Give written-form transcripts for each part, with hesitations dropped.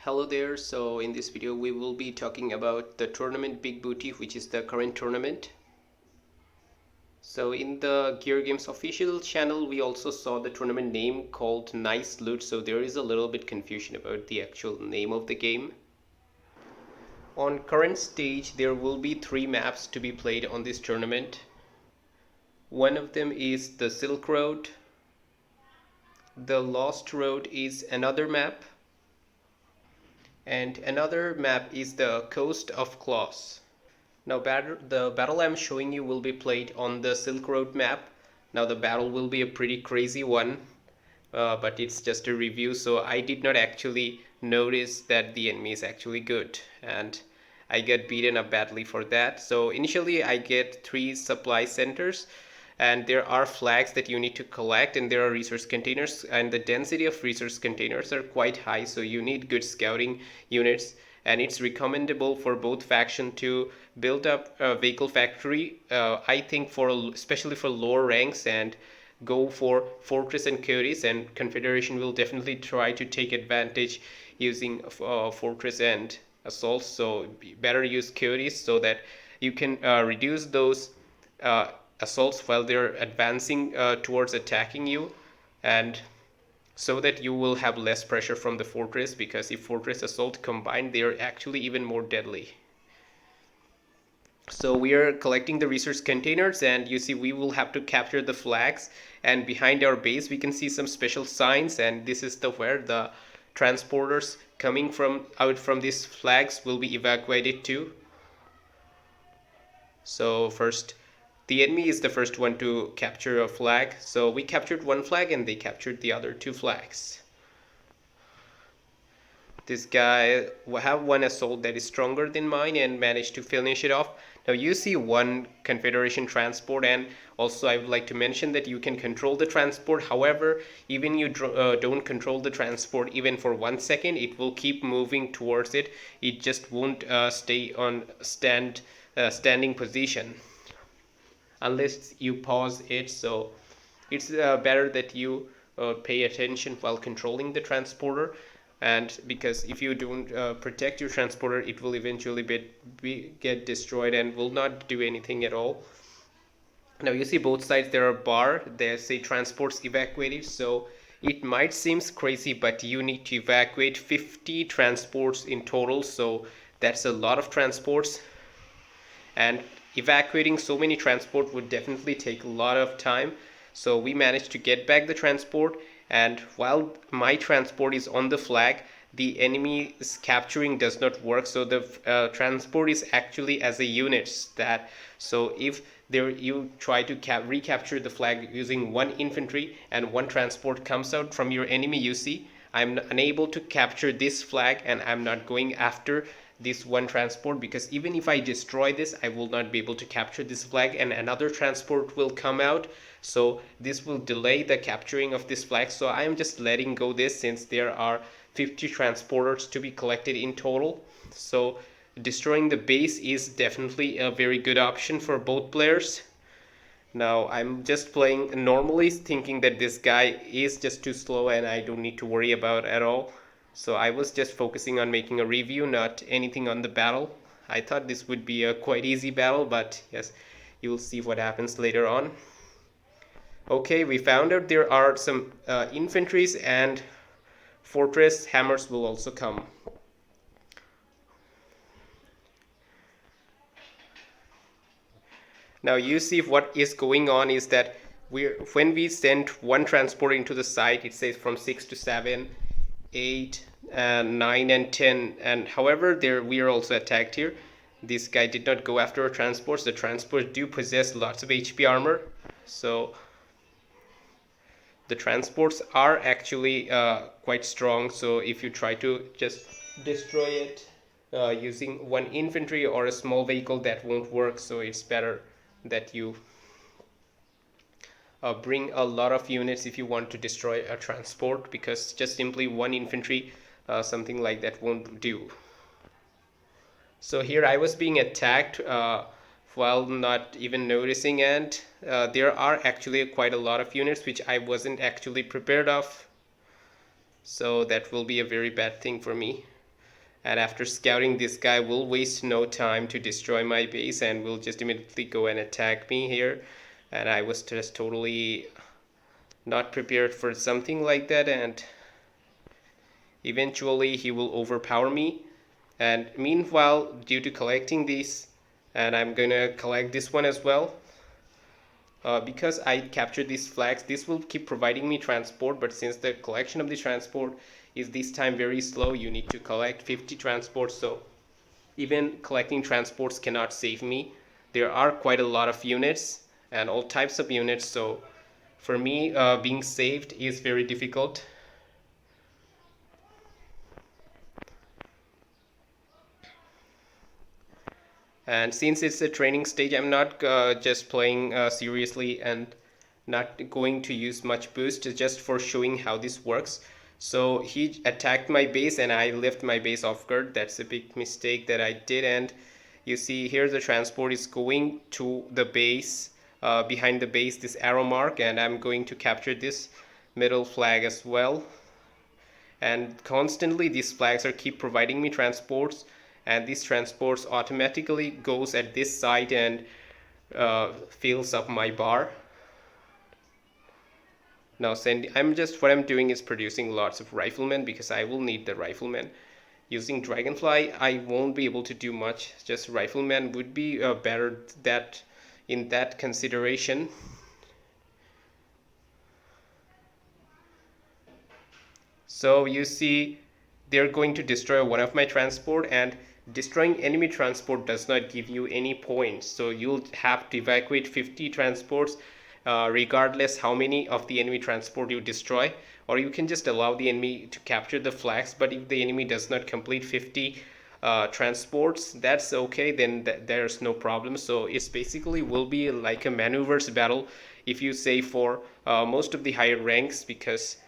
Hello there. So in this video we will be talking about the tournament Big Booty, which is the current tournament. So in the Gear Games official channel we also saw the tournament name called Nice Loot, so there is a little bit confusion about the actual name of the game. On current stage there will be 3 maps to be played on this tournament. One of them is the Silk Road. The Lost Road is another map. And another map is the Coast of Claws. Now the battle I'm showing you will be played on the Silk Road map. Now the battle will be a pretty crazy one, but it's just a review, so I did not actually notice that the enemy is actually good, and I get beaten up badly for that. So initially I get 3 supply centers, and there are flags that you need to collect, and there are resource containers, and the density of resource containers are quite high, so you need good scouting units, and it's recommendable for both faction to build up a vehicle factory. I think especially for lower ranks, and go for Fortress and Coyotes, and Confederation will definitely try to take advantage using Fortress and Assaults, so better use Coyotes so that you can reduce those assaults while they're advancing towards attacking you, and so that you will have less pressure from the fortress, because if fortress assault combined, they are actually even more deadly. So we are collecting the resource containers, and you see we will have to capture the flags, and behind our base we can see some special signs, and this is where the transporters coming out from these flags will be evacuated to. So first, the enemy is the first one to capture a flag. So we captured 1 flag and they captured the other 2 flags. This guy will have 1 assault that is stronger than mine and managed to finish it off. Now you see 1 Confederation transport, and also I would like to mention that you can control the transport. However, even you don't control the transport even for 1 second, it will keep moving towards it. It just won't stay on standing position unless you pause it. So it's better that you pay attention while controlling the transporter, and because if you don't protect your transporter, it will eventually get destroyed and will not do anything at all. Now you see both sides there are bar, they say transports evacuated, so it might seem crazy, but you need to evacuate 50 transports in total, so that's a lot of transports, and evacuating so many transport would definitely take a lot of time. So we managed to get back the transport, and while my transport is on the flag, the enemy's capturing does not work, so the transport is actually as a unit. So if you try to recapture the flag using 1 infantry and 1 transport comes out from your enemy, you see I'm unable to capture this flag, and I'm not going after this 1 transport, because even if I destroy this, I will not be able to capture this flag, and another transport will come out, so this will delay the capturing of this flag. So I am just letting go this, since there are 50 transporters to be collected in total. So destroying the base is definitely a very good option for both players. Now I'm just playing normally, thinking that this guy is just too slow and I don't need to worry about at all. So I was just focusing on making a review, not anything on the battle. I thought this would be a quite easy battle, but yes, you will see what happens later on. Okay, we found out there are some infantries, and fortress hammers will also come. Now you see what is going on is that when we send 1 transport into the site, it says from 6 to 7, 8, 9 and 10, and however we are also attacked here. This guy did not go after our transports. The transports do possess lots of HP armor, so the transports are actually quite strong. So if you try to just destroy it using 1 infantry or a small vehicle, that won't work. So it's better that you bring a lot of units if you want to destroy a transport, because just simply 1 infantry something like that won't do. So here I was being attacked while not even noticing, and there are actually quite a lot of units which I wasn't actually prepared of, so that will be a very bad thing for me. And after scouting, this guy will waste no time to destroy my base and will just immediately go and attack me here. And I was just totally not prepared for something like that, and eventually he will overpower me. And meanwhile, due to collecting these, and I'm gonna collect this one as well, because I captured these flags, this will keep providing me transport, but since the collection of the transport is this time very slow, you need to collect 50 transports, so even collecting transports cannot save me. There are quite a lot of units and all types of units, so for me, being saved is very difficult. And since it's a training stage, I'm not just playing seriously and not going to use much boost just for showing how this works. So he attacked my base and I left my base off guard. That's a big mistake that I did. And you see here the transport is going to the base, behind the base, this arrow mark, and I'm going to capture this middle flag as well. And constantly these flags are keep providing me transports, and these transports automatically goes at this side and fills up my bar. Now what I'm doing is producing lots of riflemen because I will need the riflemen. Using Dragonfly I won't be able to do much, just riflemen would be better that in that consideration. So you see they're going to destroy one of my transport, and destroying enemy transport does not give you any points, so you'll have to evacuate 50 transports regardless how many of the enemy transport you destroy, or you can just allow the enemy to capture the flags, but if the enemy does not complete 50 transports, that's okay, then there's no problem. So it's basically will be like a maneuvers battle if you say for most of the higher ranks, because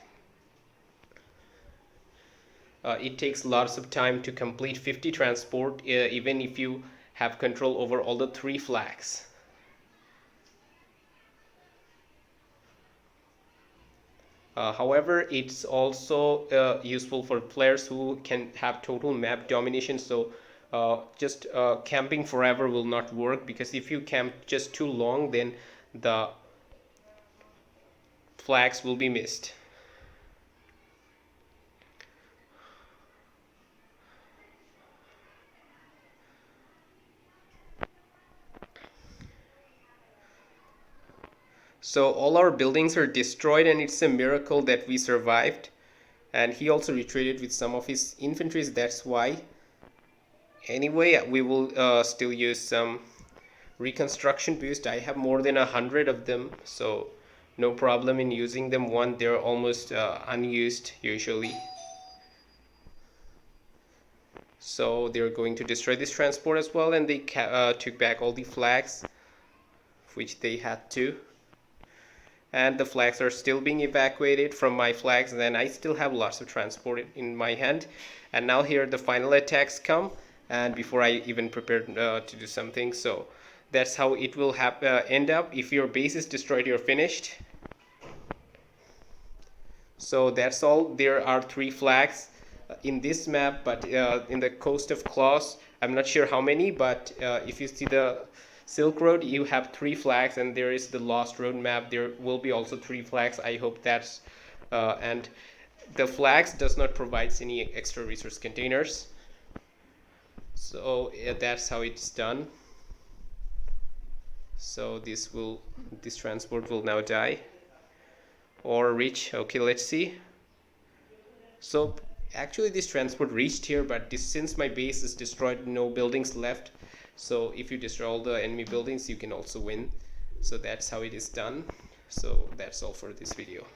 it takes lots of time to complete 50 transport, even if you have control over all the 3 flags. However, it's also useful for players who can have total map domination, so just camping forever will not work, because if you camp just too long, then the flags will be missed. So all our buildings are destroyed, and it's a miracle that we survived. And he also retreated with some of his infantries, that's why. Anyway, we will still use some reconstruction boost. I have more than 100 of them, so no problem in using them. They're almost unused usually. So they're going to destroy this transport as well, and they took back all the flags, which they had to. And the flags are still being evacuated from my flags, and then I still have lots of transport in my hand. And now here the final attacks come, and before I even prepared to do something, so that's how it will end up. If your base is destroyed, you're finished. So that's all. There are 3 flags in this map, but in the Coast of Claws, I'm not sure how many, but if you see the Silk Road, you have 3 flags, and there is the Lost Road map. There will be also 3 flags. I hope that's and the flags does not provide any extra resource containers. So that's how it's done. So this transport will now die or reach. Okay, let's see. So actually this transport reached here, but since my base is destroyed, no buildings left. So if you destroy all the enemy buildings, you can also win. So that's how it is done. So that's all for this video.